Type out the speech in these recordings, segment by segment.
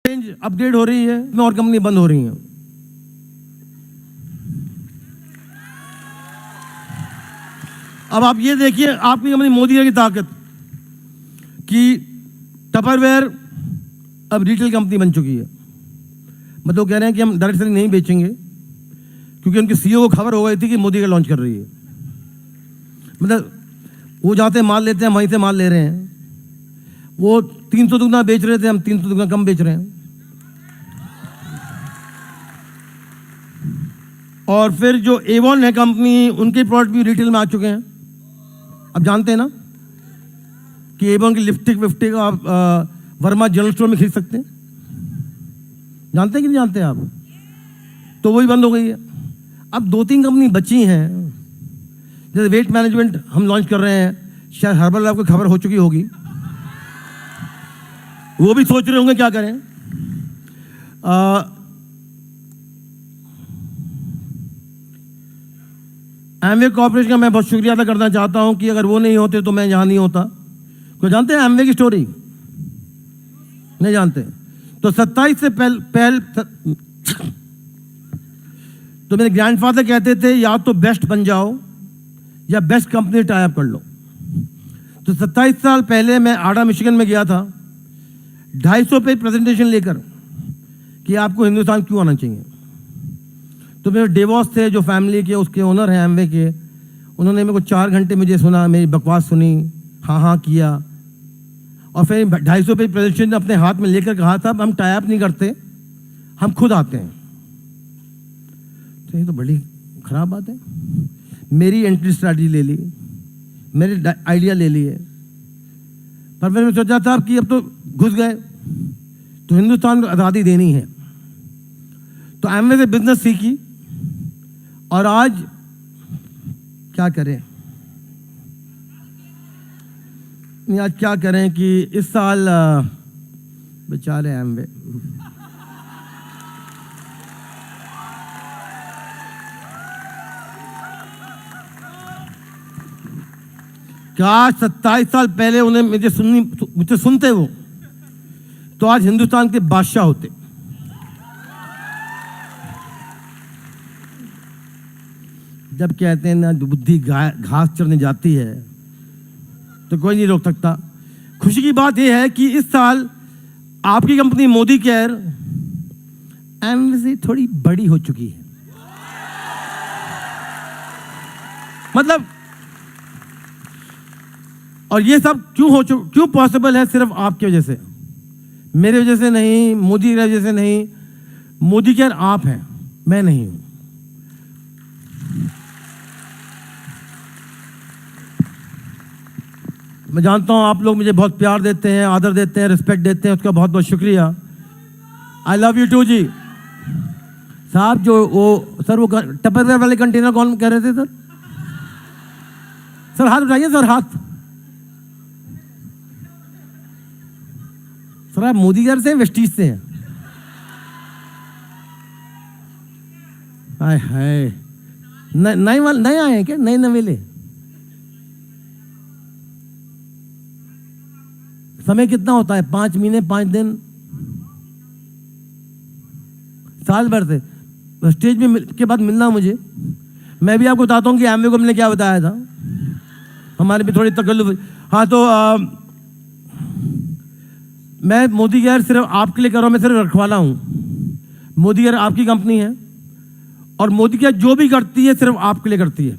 Range upgrade हो रही है और कंपनी बंद हो रही है। अब आप ये देखिए आपकी कंपनी मोदी की ताकत कि टपरवेयर अब रिटेल कंपनी बन चुकी है। मतलब कह रहे हैं कि हम डायरेक्ट सेलिंग नहीं बेचेंगे क्योंकि उनके सीईओ को खबर हो गई थी कि मोदी का लॉन्च कर रही है। मतलब वो जाते माल लेते हैं वहीं से माल ले रहे हैं। वो 300 दुगना बेच रहे थे, हम 300 दुगना कम बेच रहे हैं। और फिर जो एवॉन है कंपनी, उनके प्रोडक्ट भी रिटेल में आ चुके हैं। अब जानते हैं ना कि एवॉन की लिपस्टिक आप वर्मा जनरल स्टोर में खरीद सकते हैं। जानते हैं कि नहीं जानते आप? तो वही बंद हो गई है। अब 2-3 कंपनी बची हैं, जैसे वेट मैनेजमेंट हम लॉन्च कर रहे हैं, शायद हर्बल लैब को खबर हो चुकी होगी, वो भी सोच रहे होंगे क्या करें। एमवे कॉर्पोरेशन का मैं बहुत शुक्रिया अदा करना चाहता हूं कि अगर वो नहीं होते तो मैं यहां नहीं होता। कोई जानते हैं एमवे की स्टोरी? नहीं जानते? तो 27 से पहले तो मेरे ग्रैंडफादर कहते थे या तो बेस्ट बन जाओ या बेस्ट कंपनी टाई अप कर लो। तो 27 साल पहले मैं आडा मिशिगन में गया था 250 पे प्रेजेंटेशन लेकर कि आपको हिंदुस्तान क्यों आना चाहिए। तो मेरे डेवॉस थे जो फैमिली के उसके ओनर हैं एमवे के, उन्होंने मेरे को 4 घंटे मुझे सुना, मेरी बकवास सुनी, हाँ किया और फिर 250 पे प्रेजेंटेशन अपने हाथ में लेकर कहा था हम टाई अप नहीं करते, हम खुद आते हैं। तो ये तो बड़ी खराब बात है। मेरी एंट्री स्ट्रैटेजी ले ली, मेरे आइडिया ले लिए, पर मैंने सोचा था कि अब तो घुस गए तो हिंदुस्तान को आज़ादी देनी है। तो एमवे से बिजनेस सीखी और आज क्या करें, आज क्या करें कि इस साल बेचारे एमवे काश 27 साल पहले उन्हें मुझे सुनते वो, तो आज हिंदुस्तान के बादशाह होते। जब कहते हैं ना बुद्धि घास चरने जाती है तो कोई नहीं रोक सकता। खुशी की बात यह है कि इस साल आपकी कंपनी मोदी केयर एमवे से थोड़ी बड़ी हो चुकी है। मतलब और ये सब क्यों पॉसिबल है? सिर्फ आपकी वजह से, मेरे वजह से नहीं, मोदी की वजह से नहीं। मोदी केयर आप हैं, मैं नहीं हूं। मैं जानता हूं आप लोग मुझे बहुत प्यार देते हैं, आदर देते हैं, रिस्पेक्ट देते हैं, उसका बहुत बहुत शुक्रिया। आई लव यू टू जी। साहब जो वो सर वो टपरवेयर वाले कंटेनर कौन कह रहे थे सर? सर हाथ उठाइए सर, हाथ। सर आप मोदी केयर से वेस्टीज से हैं? हाय हाय, नए आए हैं क्या? नए नवेले? समय कितना होता है? 5 महीने, 5 दिन, साल भर से स्टेज में के बाद मिलना मुझे। मैं भी आपको बताता हूँ कि एमवे को हमने क्या बताया था, हमारे भी थोड़ी तकल्लुफ। हाँ तो मैं मोदी केयर सिर्फ आपके लिए कर रहा हूँ, मैं सिर्फ रखवाला हूँ। मोदी केयर आपकी कंपनी है और मोदी केयर जो भी करती है सिर्फ आपके लिए करती है।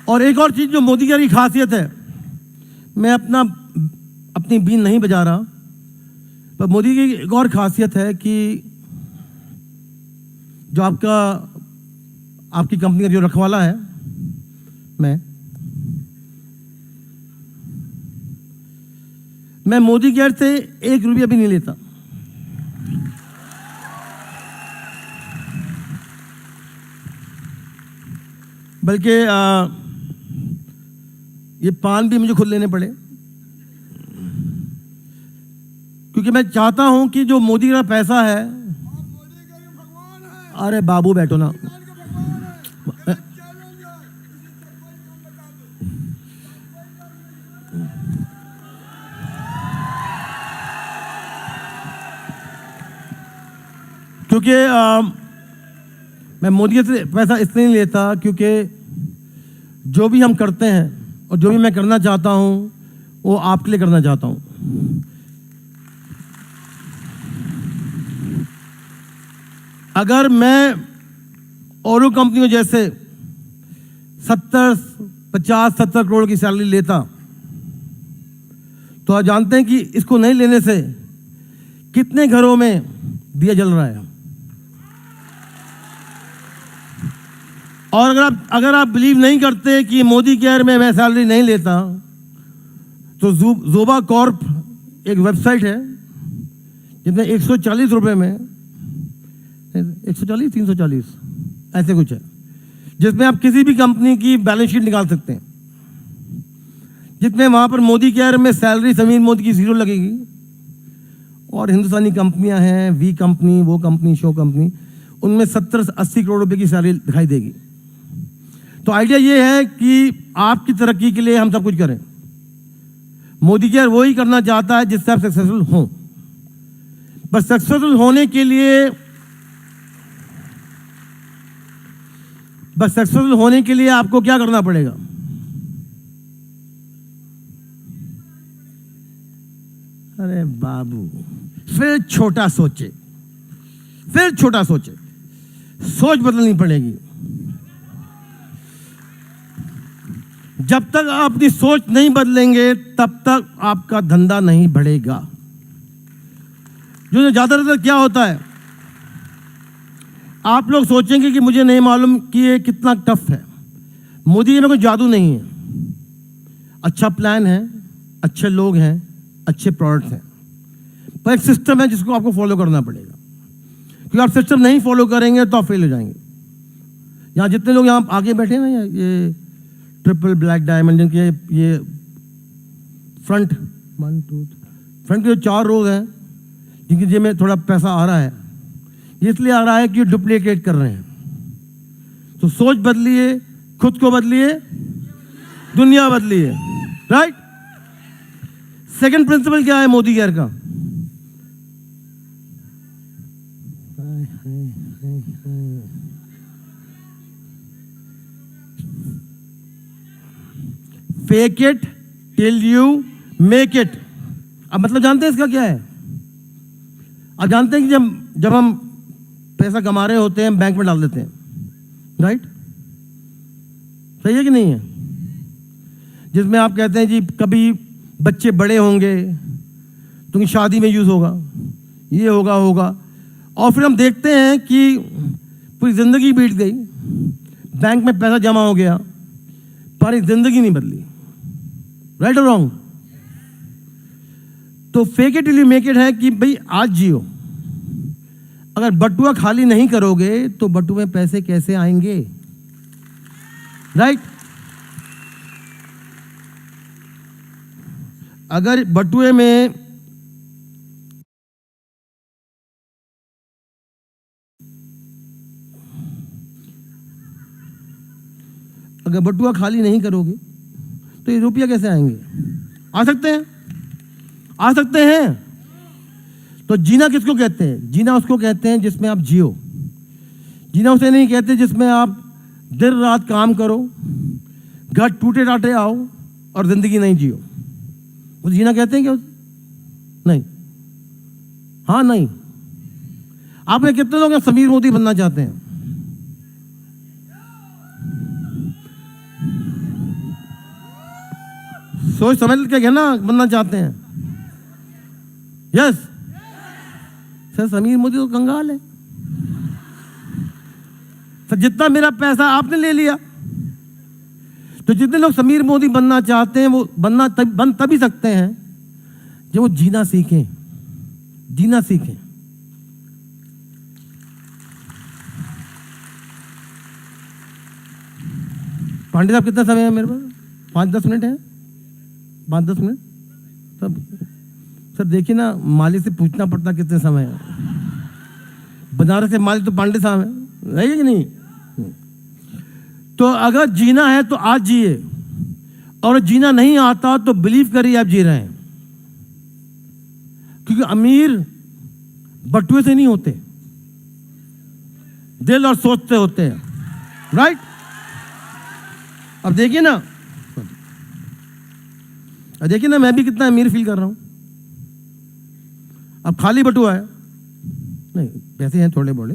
और एक और चीज जो मोदी केयर की खासियत है, मैं अपनी बीन नहीं बजा रहा, पर मोदी की एक और खासियत है कि जो आपकी कंपनी का जो रखवाला है, मैं मोदी केयर से 1 रुपया भी नहीं लेता। बल्कि ये पान भी मुझे खुद लेने पड़े, क्योंकि मैं चाहता हूं कि जो मोदी का पैसा है, अरे बाबू बैठो ना, क्योंकि मैं मोदी से पैसा इसलिए नहीं लेता क्योंकि जो भी हम करते हैं और जो भी मैं करना चाहता हूं वो आपके लिए करना चाहता हूं। अगर मैं औरों कंपनियों जैसे 50-70 करोड़ की सैलरी लेता तो आप जानते हैं कि इसको नहीं लेने से कितने घरों में दिया जल रहा है। और अगर आप बिलीव नहीं करते कि मोदी केयर में मैं सैलरी नहीं लेता तो जोबा कॉर्प एक वेबसाइट है जिसमें 140 रुपये में 140-340 ऐसे कुछ है, जिसमें आप किसी भी कंपनी की बैलेंस शीट निकाल सकते हैं, जिसमें वहां पर मोदी केयर में सैलरी समीर मोदी की 0 लगेगी और हिंदुस्तानी कंपनियां हैं, वी कंपनी, वो कंपनी, शो कंपनी, उनमें 70-80 करोड़ रुपए की सैलरी दिखाई देगी। तो आइडिया ये है कि आपकी तरक्की के लिए हम सब कुछ करें। मोदी केयर वो ही करना चाहता है जिससे आप सक्सेसफुल हों। बस सक्सेसफुल होने के लिए आपको क्या करना पड़ेगा? अरे बाबू, फिर छोटा सोचे, सोच बदलनी पड़ेगी। जब तक आप अपनी सोच नहीं बदलेंगे तब तक आपका धंधा नहीं बढ़ेगा। जो ज्यादातर क्या होता है, आप लोग सोचेंगे कि मुझे नहीं मालूम कि ये कितना टफ है। मोदी जी में कोई जादू नहीं है, अच्छा प्लान है, अच्छे लोग हैं, अच्छे प्रोडक्ट्स हैं, पर एक सिस्टम है जिसको आपको फॉलो करना पड़ेगा। क्योंकि आप सिस्टम नहीं फॉलो करेंगे तो आप फेल हो जाएंगे। यहाँ जितने लोग यहाँ आगे बैठे हैं ना, ये ट्रिपल ब्लैक डायमंड, जिनके ये फ्रंट के जो 4 रोग हैं, जिनकी जेब में थोड़ा पैसा आ रहा है, ये इसलिए आ रहा है कि डुप्लीकेट कर रहे हैं। तो सोच बदलिए, खुद को बदलिए, दुनिया बदलिए। राइट? सेकंड प्रिंसिपल क्या है मोदी केयर का? Fake it till you make it. अब मतलब जानते हैं इसका क्या है? अब जानते हैं कि जब हम पैसा कमा रहे होते हैं बैंक में डाल देते हैं, राइट? सही है कि नहीं है? जिसमें आप कहते हैं जी कभी बच्चे बड़े होंगे तो उनकी शादी में यूज होगा, ये होगा, और फिर हम देखते हैं कि पूरी जिंदगी बीत गई, बैंक में पैसा जमा हो गया, पर एक जिंदगी नहीं बदली। राइट और रॉन्ग? तो fake it till you make it है कि भाई आज जियो, अगर बटुआ खाली नहीं करोगे तो बटुए में पैसे कैसे आएंगे? राइट? अगर बटुए में खाली नहीं करोगे तो ये रुपया कैसे आएंगे? आ सकते हैं। तो जीना किसको कहते हैं? जीना उसको कहते हैं जिसमें आप जियो। जीना उसे नहीं कहते जिसमें आप दिन रात काम करो, घर टूटे टाटे आओ और जिंदगी नहीं जियो। वो जीना कहते हैं क्या? नहीं। हाँ, नहीं। आप में कितने लोग समीर मोदी बनना चाहते हैं? सोच समझ के कहना बनना चाहते हैं। यस सर, समीर मोदी तो कंगाल है सर, जितना मेरा पैसा आपने ले लिया। तो जितने लोग समीर मोदी बनना चाहते हैं वो बन तभी सकते हैं जब वो जीना सीखें। पांडे साहब कितना समय है मेरे पास? 5-10 मिनट है। 5-10 मिनट सर देखिए ना, माली से पूछना पड़ता कितने समय है। बनारस से माली तो पांडे साहब है, रहेगा कि नहीं? तो अगर जीना है तो आज जिए, और जीना नहीं आता तो बिलीव करिए आप जी रहे हैं, क्योंकि अमीर बटुए से नहीं होते, दिल और सोच से होते हैं, राइट? अब देखिए ना, मैं भी कितना अमीर फील कर रहा हूं। अब खाली बटुआ है, नहीं पैसे हैं थोड़े बोले,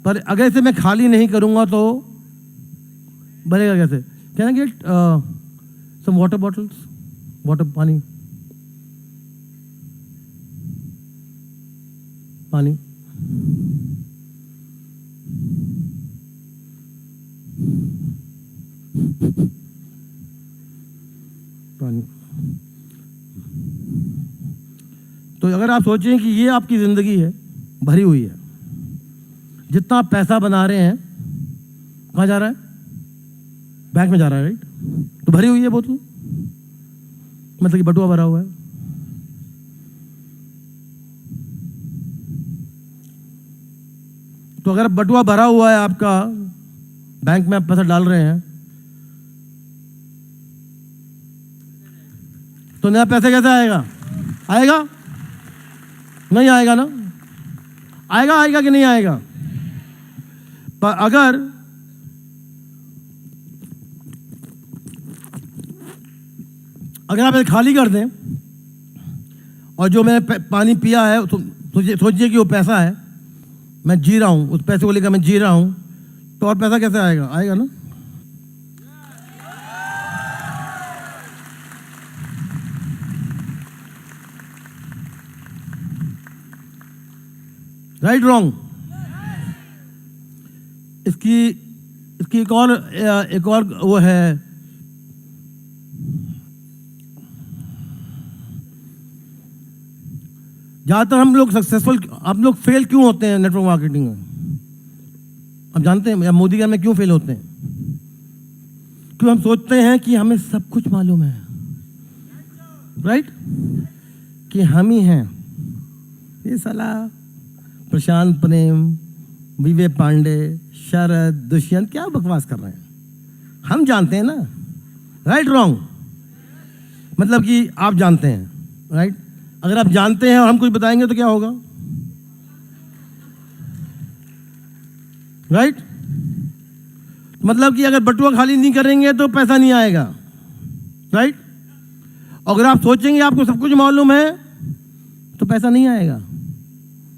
पर अगर इसे मैं खाली नहीं करूंगा तो बनेगा कैसे? Can I get some water bottles, water, पानी, पानी। पानी। तो अगर आप सोचें कि ये आपकी जिंदगी है, भरी हुई है, जितना आप पैसा बना रहे हैं कहाँ जा रहा है? बैंक में जा रहा है, राइट? तो भरी हुई है बोतल, मतलब कि बटुआ भरा हुआ है। तो अगर बटुआ भरा हुआ है आपका, बैंक में आप पैसा डाल रहे हैं, तो नया पैसा कैसे आएगा? आएगा? नहीं आएगा ना? आएगा कि नहीं आएगा? पर अगर आप इसे खाली कर दें और जो मैंने पानी पिया है तो सोचिए कि वो पैसा है, मैं जी रहा हूं, उस पैसे को लेकर मैं जी रहा हूं, तो और पैसा कैसे आएगा? आएगा ना? Right wrong? इसकी एक और वो है, ज्यादातर हम लोग सक्सेसफुल, आप लोग फेल क्यों होते हैं नेटवर्क मार्केटिंग में? आप जानते हैं मोदी के में क्यों फेल होते हैं? क्यों? हम सोचते हैं कि हमें सब कुछ मालूम है, राइट? कि हम ही हैं। ये साला प्रशांत प्रेम, विवेक पांडे, शरद, दुष्यंत क्या बकवास कर रहे हैं? हम जानते हैं ना, राइट रॉन्ग? मतलब कि आप जानते हैं, राइट? अगर आप जानते हैं और हम कुछ बताएंगे तो क्या होगा? राइट? मतलब कि अगर बटुआ खाली नहीं करेंगे तो पैसा नहीं आएगा, राइट? अगर आप सोचेंगे आपको सब कुछ मालूम है तो पैसा नहीं आएगा,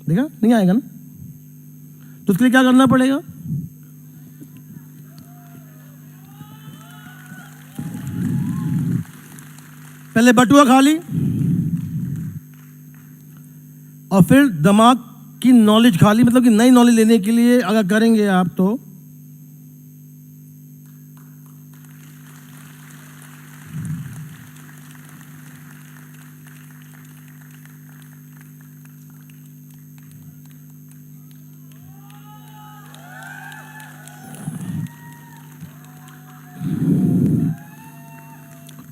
देखा? नहीं आएगा ना? तो उसके लिए क्या करना पड़ेगा? पहले बटुआ खाली और फिर दिमाग की नॉलेज खाली, मतलब कि नई नॉलेज लेने के लिए अगर करेंगे आप तो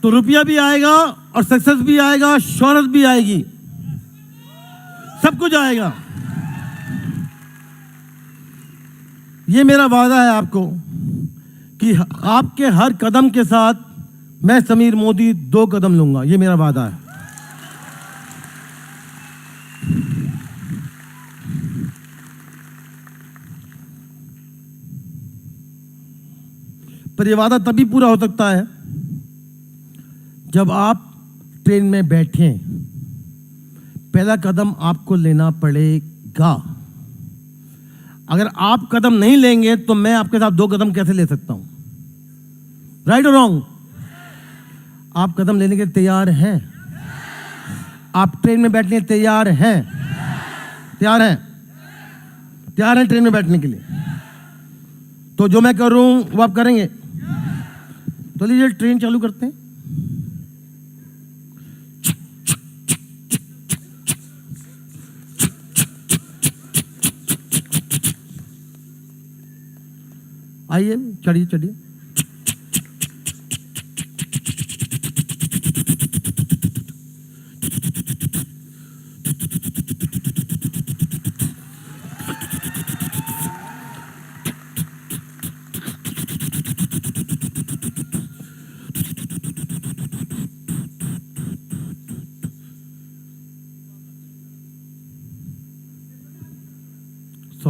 रुपया भी आएगा और सक्सेस भी आएगा, शोहरत भी आएगी, सब कुछ आएगा। ये मेरा वादा है आपको कि आपके हर कदम के साथ मैं समीर मोदी 2 कदम लूंगा, ये मेरा वादा है। पर यह वादा तभी पूरा हो सकता है जब आप ट्रेन में बैठें। पहला कदम आपको लेना पड़ेगा। अगर आप कदम नहीं लेंगे तो मैं आपके साथ 2 कदम कैसे ले सकता हूं? राइट और रॉन्ग? आप कदम लेने के तैयार हैं? आप ट्रेन में बैठने के तैयार हैं? तैयार हैं? तैयार हैं ट्रेन में बैठने के लिए? तो जो मैं कर रहा हूं वो आप करेंगे? तो लीजिए ट्रेन चालू करते हैं। आइए, चढ़िए चढ़िए।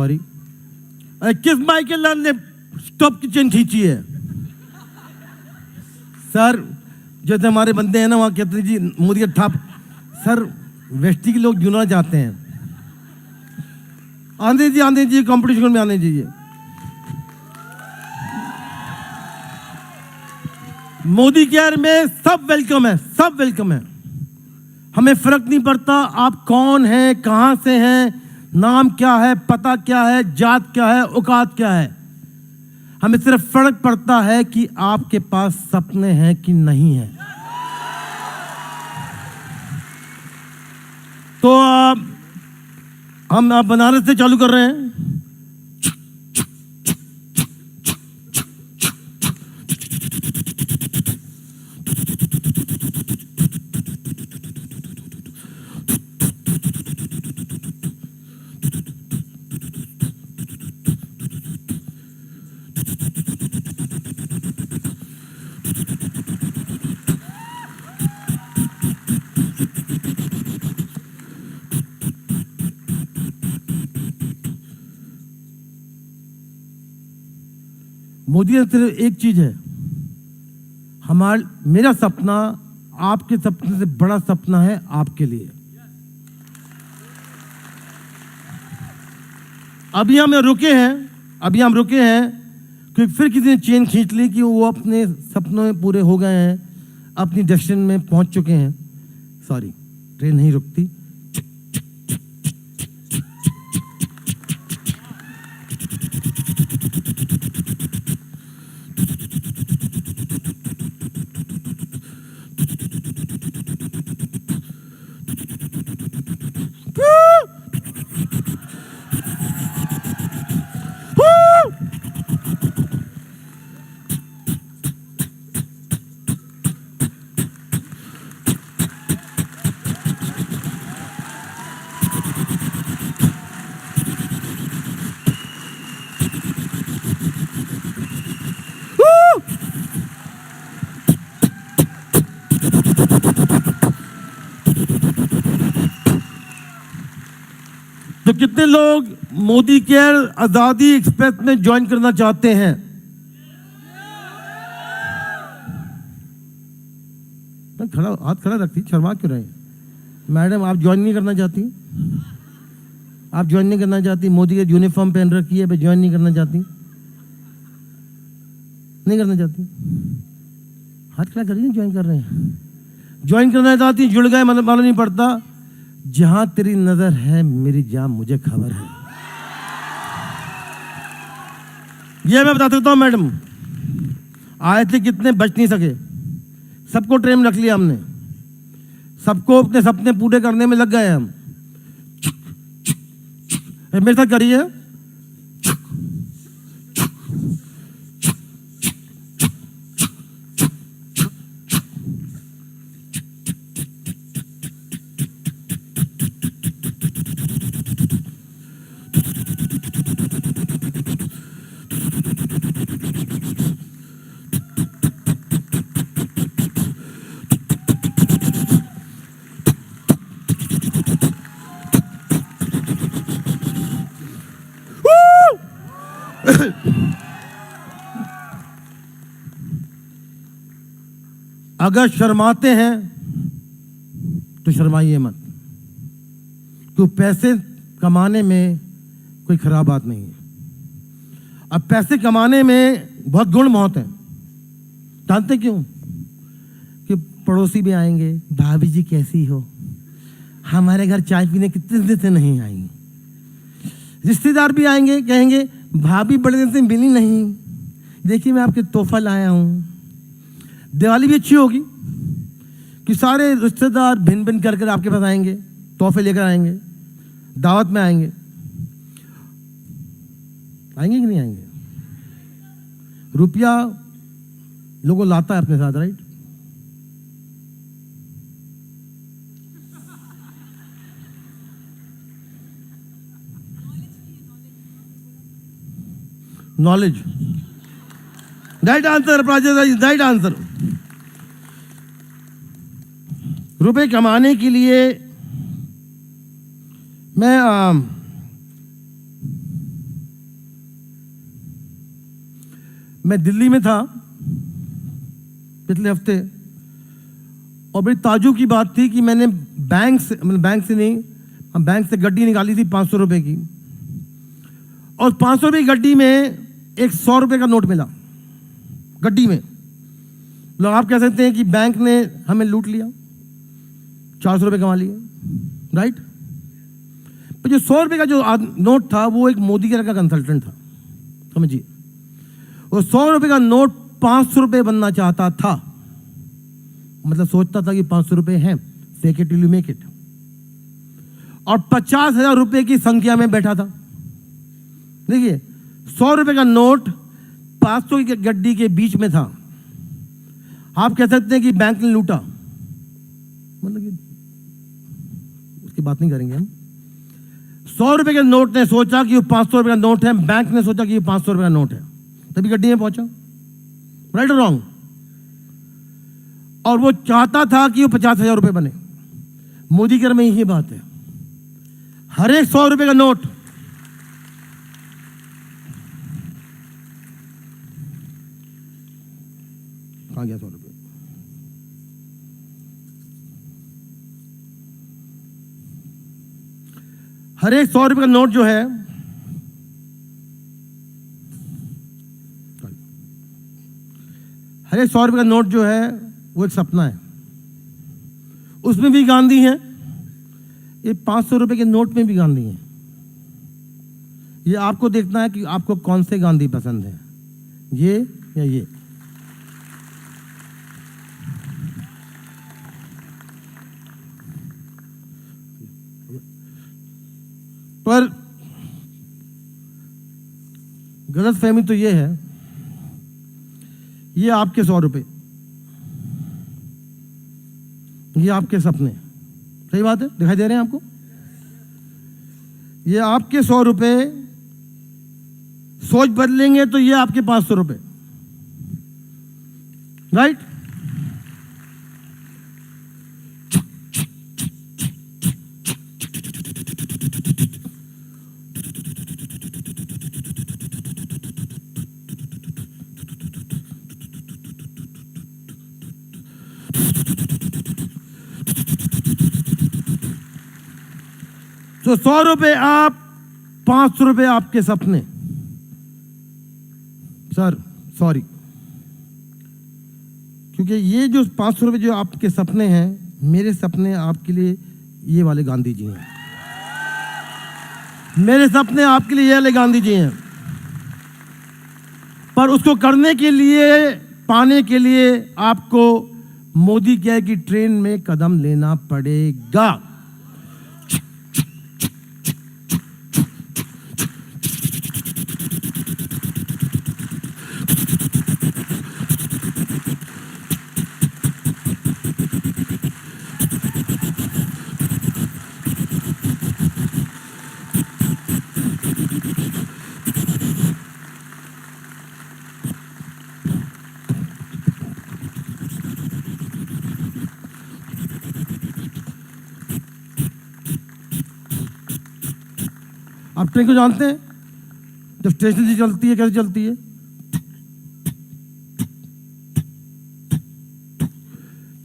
सॉरी, अरे किस माइकल लाल ने स्टॉप की चेन खींची है? सर जैसे हमारे बंदे हैं ना, वहाँ कहते हैं जी मोदी का ठाप। सर वेस्टी के लोग जुड़ना चाहते हैं, आने दीजिए कंपटीशन में आने दीजिए। मोदी केयर में सब वेलकम है, सब वेलकम है। हमें फर्क नहीं पड़ता आप कौन हैं, कहां से हैं, नाम क्या है, पता क्या है, जात क्या है, औकात क्या है। हमें सिर्फ फर्क पड़ता है कि आपके पास सपने हैं कि नहीं है। तो हम बनारस से चालू कर रहे हैं। मोदी ने सिर्फ एक चीज है, मेरा सपना आपके सपने से बड़ा सपना है आपके लिए। अभी हम रुके हैं कि फिर किसी ने चेन खींच ली कि वो अपने सपनों में पूरे हो गए हैं, अपनी डेस्टिनेशन में पहुंच चुके हैं। सॉरी, ट्रेन नहीं रुकती। तो कितने लोग मोदी केयर आजादी एक्सप्रेस में ज्वाइन करना चाहते हैं? हाथ खड़ा रखती, शर्मा क्यों रहे? मैडम आप ज्वाइन नहीं करना चाहती? आप ज्वाइन नहीं करना चाहती? मोदी के यूनिफॉर्म पहन रखी है, ज्वाइन नहीं करना चाहती? नहीं करना चाहती? हाथ खड़ा करिए, ज्वाइन कर रहे हैं। ज्वाइन करना चाहती, जुड़ गए, मतलब मालूम नहीं पड़ता। जहां तेरी नजर है मेरी जान, मुझे खबर है। यह मैं बता सकता हूं मैडम, आए थे कितने बच नहीं सके, सबको ट्रेन में रख लिया हमने, सबको अपने सपने पूरे करने में लग गए हम। मेरे साथ करिए, अगर शर्माते हैं तो शर्माइए मत, क्योंकि पैसे कमाने में कोई खराब बात नहीं है। अब पैसे कमाने में बहुत गुण बहुत हैं, जानते क्यों? कि पड़ोसी भी आएंगे, भाभी जी कैसी हो, हमारे घर चाय पीने कितने दिन से नहीं आई। रिश्तेदार भी आएंगे, कहेंगे भाभी बड़े दिन से मिली नहीं, देखिए मैं आपके तोहफा लाया हूं। दिवाली भी अच्छी होगी कि सारे रिश्तेदार भिन्न भिन्न कर आपके पास आएंगे, तोहफे लेकर आएंगे, दावत में आएंगे कि नहीं आएंगे? रुपया लोगों लाता है अपने साथ, right? Knowledge, right answer Prajakta, right answer. रुपए कमाने के लिए मैं मैं दिल्ली में था पिछले हफ्ते, और बड़ी ताज्जुब की बात थी कि मैंने बैंक से गड्डी निकाली थी 500 रुपए की, और 500 रुपये की गड्डी में एक 100 रुपये का नोट मिला गड्डी में। लोग आप कह सकते हैं कि बैंक ने हमें लूट लिया, 400 रुपये कमा लिए, राइट। पर जो 100 रुपये का जो नोट था वो एक मोदी का कंसल्टेंट था, समझिए। वो 100 रुपये का नोट 500 रुपये बनना चाहता था, मतलब सोचता था कि 500 रुपये हैं, fake it till you make it, और 50,000 रुपये की संख्या में बैठा था। देखिए 100 रुपये का नोट 500 की गड्डी के बीच में था। आप कह सकते हैं कि बैंक ने लूटा, मतलब कि उसकी बात नहीं करेंगे हम। 100 रुपये के नोट ने सोचा कि वो 500 रुपये का नोट है, बैंक ने सोचा कि ये 500 रुपये का नोट है, तभी गड्डी में पहुंचा, राइट और रॉन्ग। और वो चाहता था कि वो 50,000 रुपये बने। मोदी के में यही बात है, हर एक 100 रुपये का नोट कहां गया 100 रुपये? हर एक 100 रुपये का नोट जो है, हर एक 100 रुपये का नोट जो है वो एक सपना है। उसमें भी गांधी है, ये 500 रुपये के नोट में भी गांधी है। ये आपको देखना है कि आपको कौन से गांधी पसंद है, ये या ये। पर गलतफहमी तो ये है, ये आपके 100 रुपये, ये आपके सपने, सही बात है, दिखाई दे रहे हैं आपको? ये आपके 100 रुपये, सोच बदलेंगे तो ये आपके 500 रुपये, राइट। तो 100 रुपये आप, 500 रुपये आपके सपने। सर सॉरी, क्योंकि ये जो 500 रुपये जो आपके सपने हैं, मेरे सपने आपके लिए ये वाले गांधी जी हैं। मेरे सपने आपके लिए ये वाले गांधी जी हैं। पर उसको करने के लिए, पाने के लिए आपको मोदी कहे कि ट्रेन में कदम लेना पड़ेगा। आप ट्रेन को जानते हैं, जब स्टेशन से चलती है कैसे चलती है?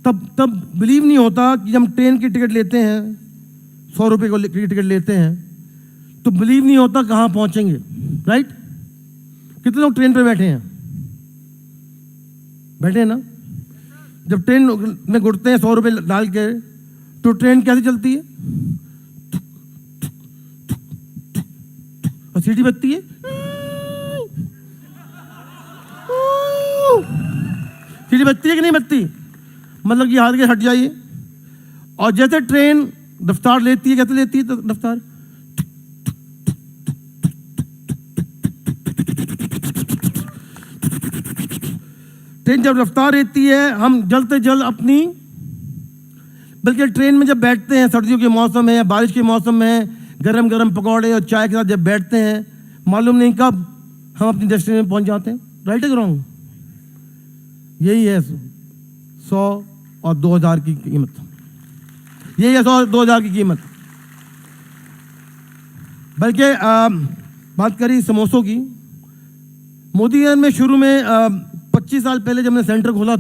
तब बिलीव नहीं होता कि हम ट्रेन की टिकट लेते हैं, 100 रुपये को टिकट लेते हैं, तो बिलीव नहीं होता कहाँ पहुंचेंगे, राइट। कितने लोग ट्रेन पे बैठे हैं? बैठे हैं ना। जब ट्रेन में घुटते हैं 100 रुपये डाल के, तो ट्रेन कैसे चलती है? और सीटी बजती है, सीटी बजती है कि नहीं बजती? मतलब कि हाथ के हट जाइए। और जैसे ट्रेन रफ्तार लेती है, कैसे लेती है? तो रफ्तार, ट्रेन जब रफ्तार लेती है, हम जल्द से जल्द अपनी, बल्कि ट्रेन में जब बैठते हैं, सर्दियों के मौसम है या बारिश के मौसम में, गरम गरम पकौड़े और चाय के साथ जब बैठते हैं, मालूम नहीं कब हम अपनी डेस्टिनेशन में पहुंच जाते हैं, राइट है रॉन्ग? यही है 100 और 2000 की कीमत, यही है 100 और 2000 की कीमत। बल्कि बात करी समोसों की, मोदी केयर में शुरू में 25 साल पहले जब मैंने सेंटर खोला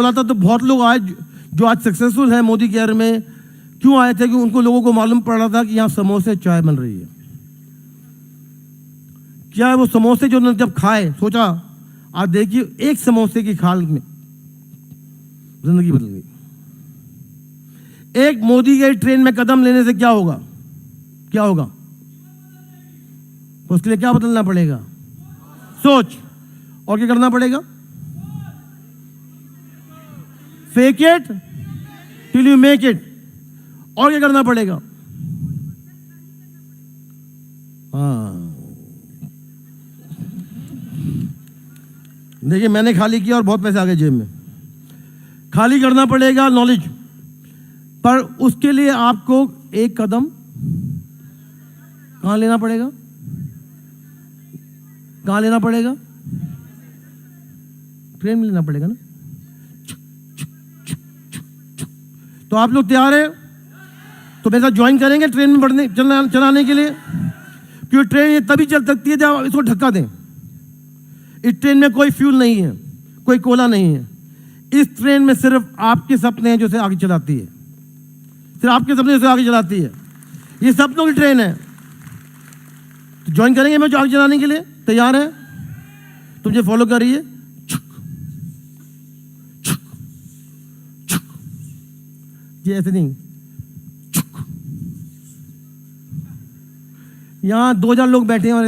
था, तो बहुत लोग आज जो आज सक्सेसफुल है मोदी केयर में, क्यों आए थे? कि उनको लोगों को मालूम पड़ रहा था कि यहाँ समोसे चाय बन रही है। क्या वो समोसे जो उन्होंने जब खाए, सोचा आज देखिए एक समोसे की खाल में जिंदगी बदल गई। एक मोदी के ट्रेन में कदम लेने से क्या होगा? क्या होगा? तो उसके लिए क्या बदलना पड़ेगा? सोच। और क्या करना पड़ेगा? Fake it till you make it. और क्या करना पड़ेगा? देखिए मैंने खाली किया और बहुत पैसे आ गए जेब में। खाली करना पड़ेगा नॉलेज, पर उसके लिए आपको एक कदम कहां लेना पड़ेगा? कहां लेना पड़ेगा? ट्रेन में लेना पड़ेगा ना। तो आप लोग तैयार हैं? तो मेरे साथ ज्वाइन करेंगे ट्रेन में बढ़ने चलाने के लिए? क्योंकि ट्रेन ये तभी चल सकती है जब आप इसको ढक्का दें। इस ट्रेन में कोई फ्यूल नहीं है, कोई कोला नहीं है। इस ट्रेन में सिर्फ आपके सपने हैं जो इसे आगे चलाती है। सिर्फ आपके सपने उसे आगे चलाती है। ये सपनों की ट्रेन है। तो ज्वाइन करेंगे मैं जो आगे चलाने के लिए? तैयार है? तो मुझे फॉलो करिए। ये ऐसे नहीं, यहां 2000 लोग बैठे हैं और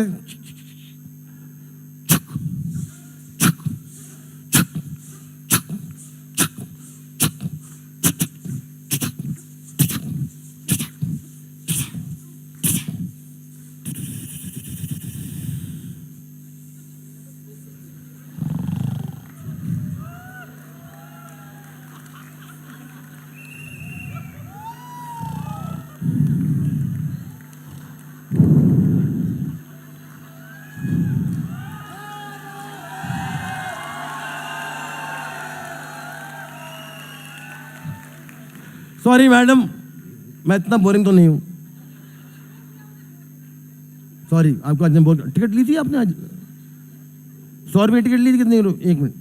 सॉरी मैडम, मैं इतना बोरिंग तो नहीं हूं। सॉरी, आपको आज बोल टिकट ली थी आपने? आज 100 रुपये टिकट ली थी कितनी? एक मिनट।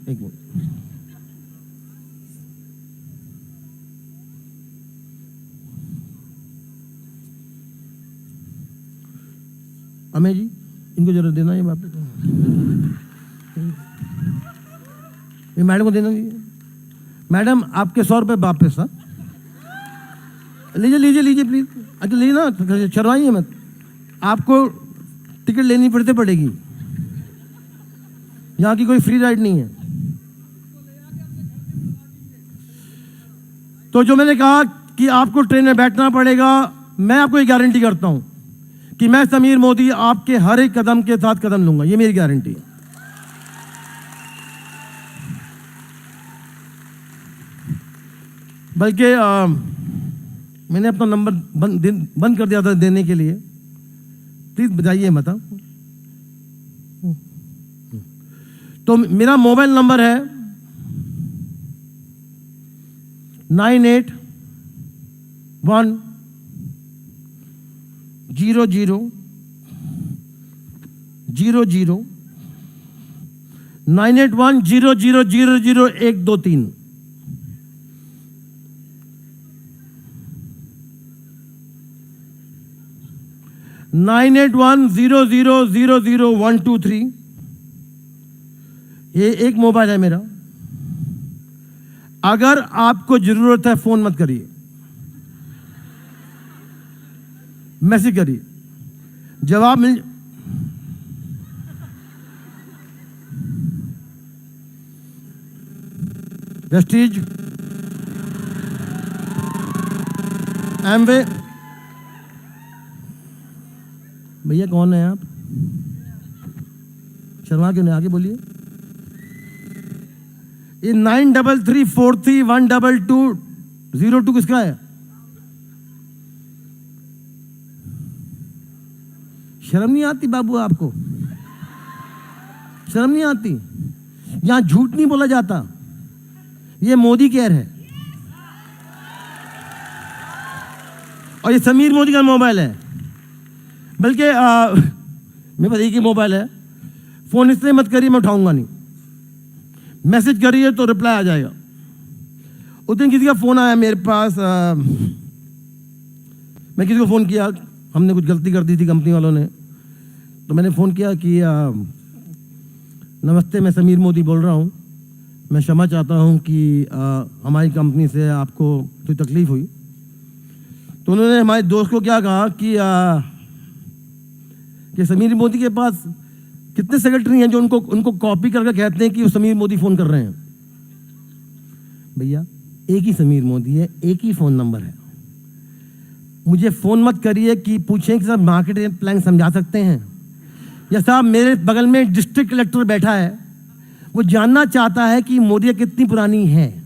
अमेय जी, इनको जरूर देना है वापस। ये मैडम को देना चाहिए। मैडम आपके 100 रुपये वापस। हाँ, लीजिए प्लीज। अच्छा लीजिए ना, शर्माइए मत। आपको टिकट लेनी पड़ेगी। यहाँ की कोई फ्री राइड नहीं है। तो जो मैंने कहा कि आपको ट्रेन में बैठना पड़ेगा, मैं आपको ये गारंटी करता हूं कि मैं समीर मोदी आपके हर एक कदम के साथ कदम लूंगा। ये मेरी गारंटी है। बल्कि मैंने अपना नंबर बंद कर दिया था देने के लिए। प्लीज बताइए मत। तो मेरा मोबाइल नंबर है 98100000 9810000123 9810000123। ये एक मोबाइल है मेरा। अगर आपको जरूरत है फोन मत करिए, मैसेज करिए, जवाब मिल। Vestige, Amway. भैया कौन है आप? शर्मा क्यों नहीं? आगे बोलिए। ये 9334312202 किसका है? शर्म नहीं आती बाबू आपको? शर्म नहीं आती? यहां झूठ नहीं बोला जाता। ये मोदी केयर है। और ये समीर मोदी का मोबाइल है, बल्कि मेरे पास एक ही मोबाइल है। फ़ोन इसलिए मत करिए, मैं उठाऊंगा नहीं। मैसेज करिए तो रिप्लाई आ जाएगा। उस दिन किसी का फ़ोन आया मेरे पास, मैं किसी को फ़ोन किया, हमने कुछ गलती कर दी थी कंपनी वालों ने, तो मैंने फ़ोन किया कि नमस्ते, मैं समीर मोदी बोल रहा हूँ, मैं क्षमा चाहता हूँ कि हमारी कंपनी से आपको कोई तकलीफ़ हुई। तो उन्होंने हमारे दोस्त को क्या कहा कि समीर मोदी के पास कितने सेक्रेटरी हैं जो उनको कॉपी करके कहते हैं कि वो समीर मोदी फ़ोन कर रहे हैं। भैया, एक ही समीर मोदी है, एक ही फ़ोन नंबर है। मुझे फ़ोन मत करिए कि पूछें कि साहब मार्केटिंग प्लान समझा सकते हैं, या साहब मेरे बगल में डिस्ट्रिक्ट कलेक्टर बैठा है, वो जानना चाहता है कि मोदी कितनी पुरानी है।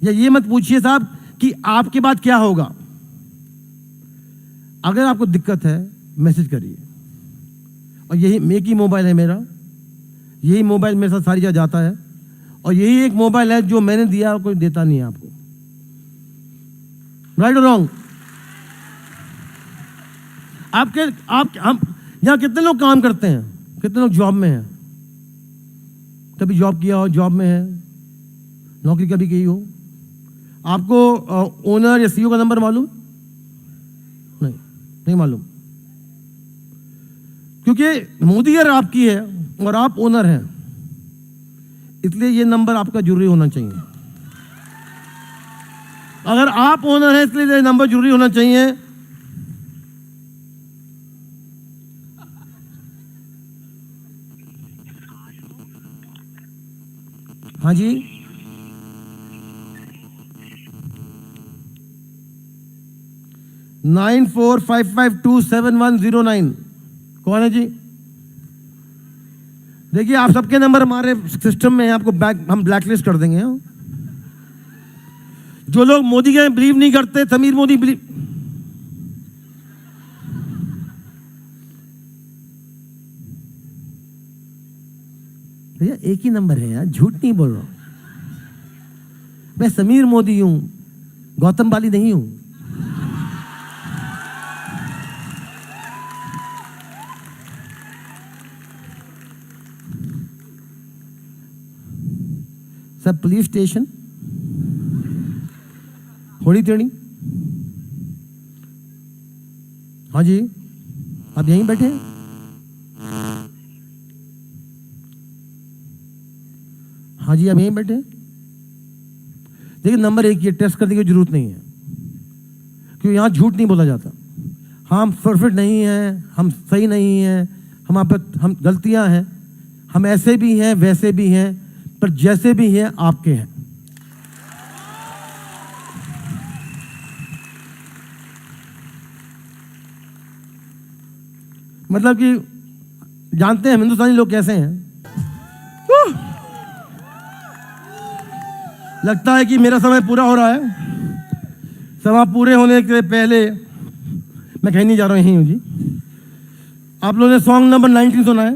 या ये मत पूछिए साहब कि आपके बाद क्या होगा। अगर आपको दिक्कत है मैसेज करिए, और यही एक ही मोबाइल है मेरा, यही मोबाइल मेरे साथ सारी जगह जाता है, और यही एक मोबाइल है जो मैंने दिया, कोई देता नहीं है आपको। राइट और रॉन्ग? हम यहाँ कितने लोग काम करते हैं, कितने लोग जॉब में हैं? कभी जॉब किया हो, जॉब में है, नौकरी कभी की हो? आपको ओनर या सीईओ का नंबर मालूम? नहीं मालूम, क्योंकि मोदी अगर आपकी है और आप ओनर हैं, इसलिए ये नंबर आपका जरूरी होना चाहिए। अगर आप ओनर हैं इसलिए ये नंबर जरूरी होना चाहिए। हाँ जी, $9455271009। कौन है जी? देखिए, आप सबके नंबर हमारे सिस्टम में हैं, आपको हम ब्लैकलिस्ट कर देंगे। जो लोग मोदी के बिलीव नहीं करते, समीर मोदी बिलीव, भैया एक ही नंबर है यार, झूठ नहीं बोल रहा हूं। मैं समीर मोदी हूं, गौतम बाली नहीं हूं। सब पुलिस स्टेशन होड़ी टेढ़ी। हाँ जी, आप यहीं बैठे हैं? हाँ जी, आप यहीं बैठे हैं। देखिए, नंबर एक ये टेस्ट करने की जरूरत नहीं है, क्योंकि यहाँ झूठ नहीं बोला जाता। हम परफेक्ट नहीं हैं, हम सही नहीं हैं, हम गलतियां हैं, हम ऐसे भी हैं वैसे भी हैं, पर जैसे भी हैं आपके हैं। मतलब कि जानते हैं हिंदुस्तानी लोग कैसे हैं। लगता है कि मेरा समय पूरा हो रहा है। समय पूरे होने के पहले मैं कहीं नहीं जा रहा हूं, यहीं हूं जी। आप लोगों ने सॉन्ग नंबर 19 सुना है,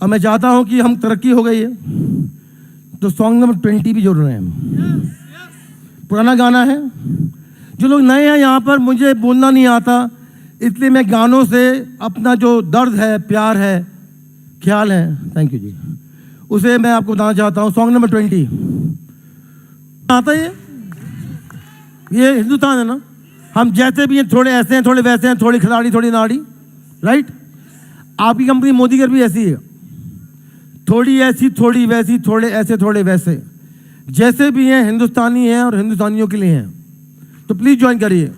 अब मैं चाहता हूं कि हम तरक्की हो गई है तो सॉन्ग नंबर 20 भी जोड़ रहे हैं हम। पुराना गाना है। जो लोग नए हैं यहाँ पर, मुझे बोलना नहीं आता, इसलिए मैं गानों से अपना जो दर्द है, प्यार है, ख्याल है, थैंक यू जी, उसे मैं आपको बताना चाहता हूँ। सॉन्ग नंबर 20 आता है। ये हिंदुस्तान है ना, हम जैसे भी हैं, थोड़े ऐसे हैं, थोड़े वैसे हैं, थोड़ी खिलाड़ी थोड़ी नाड़ी, राइट? आपकी कंपनी मोदी की भी ऐसी है, थोड़ी ऐसी थोड़ी वैसी, थोड़े ऐसे थोड़े वैसे, जैसे भी हैं हिंदुस्तानी हैं और हिंदुस्तानियों के लिए हैं। तो प्लीज ज्वाइन करिए।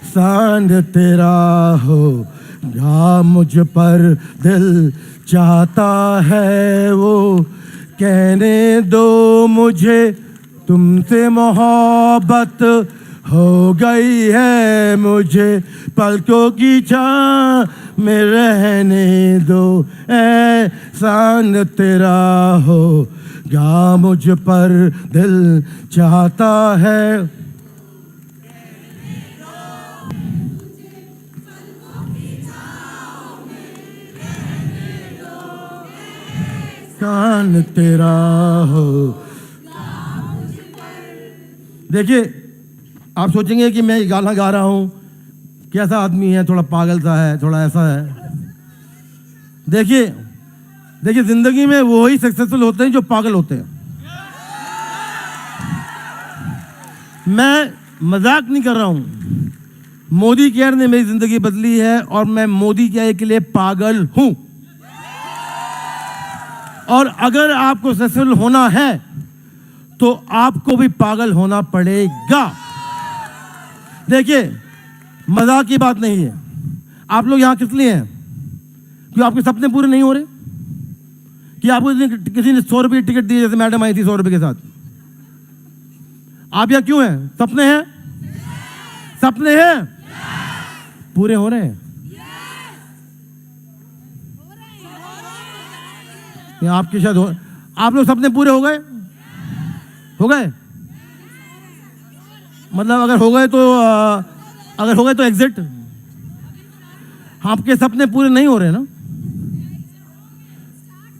सांड तेरा होगा मुझ पर, दिल चाहता है वो कहने दो मुझे, तुमसे मोहब्बत हो गई है मुझे, पलकों की छां में रहने दो, एहसान तेरा होगा मुझ पर, दिल चाहता है। कान तेरा हो। देखिए, आप सोचेंगे कि मैं ये गाना गा रहा हूं, कैसा आदमी है, थोड़ा पागल सा है, थोड़ा ऐसा है। देखिए देखिए, जिंदगी में वो ही सक्सेसफुल होते हैं जो पागल होते हैं। मैं मजाक नहीं कर रहा हूं। मोदी केयर ने मेरी जिंदगी बदली है और मैं मोदी केयर के लिए पागल हूं। और अगर आपको सक्सेसफुल होना है तो आपको भी पागल होना पड़ेगा। देखिए, मजाक की बात नहीं है। आप लोग यहां किस लिए हैं? क्यों आपके सपने पूरे नहीं हो रहे? कि आपको किसी ने 100 रुपये की टिकट दी, जैसे मैडम आई थी 100 रुपये के साथ? आप यहां क्यों हैं? सपने हैं? सपने हैं? पूरे हो रहे हैं? या आपके शायद आप लोग सपने पूरे हो गए? हो गए? मतलब अगर हो गए तो एग्जिट। आपके सपने पूरे नहीं हो रहे ना?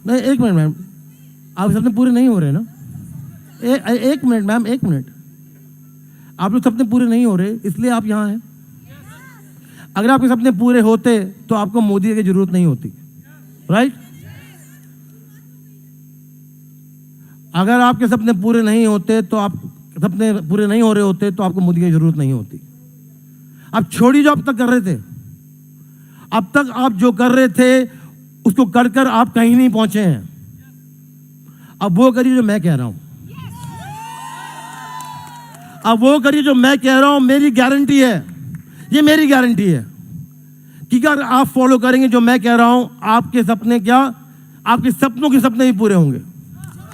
नहीं, एक मिनट मैम, आपके सपने पूरे नहीं हो रहे ना? एक मिनट मैम, एक मिनट। आप लोग सपने पूरे नहीं हो रहे, इसलिए आप यहां हैं। अगर आपके सपने पूरे होते तो आपको मोदी की जरूरत नहीं होती, राइट? अगर आपके सपने पूरे नहीं होते तो सपने पूरे नहीं हो रहे होते तो आपको मोदी की जरूरत नहीं होती। अब छोड़िए जो अब तक कर रहे थे। अब तक आप जो कर रहे थे उसको कर कर आप कहीं नहीं पहुंचे हैं। अब वो करिए जो मैं कह रहा हूं। अब वो करिए जो मैं कह रहा हूं। मेरी गारंटी है, ये मेरी गारंटी है कि अगर आप फॉलो करेंगे जो मैं कह रहा हूं, आपके सपने क्या, आपके सपनों के सपने भी पूरे होंगे।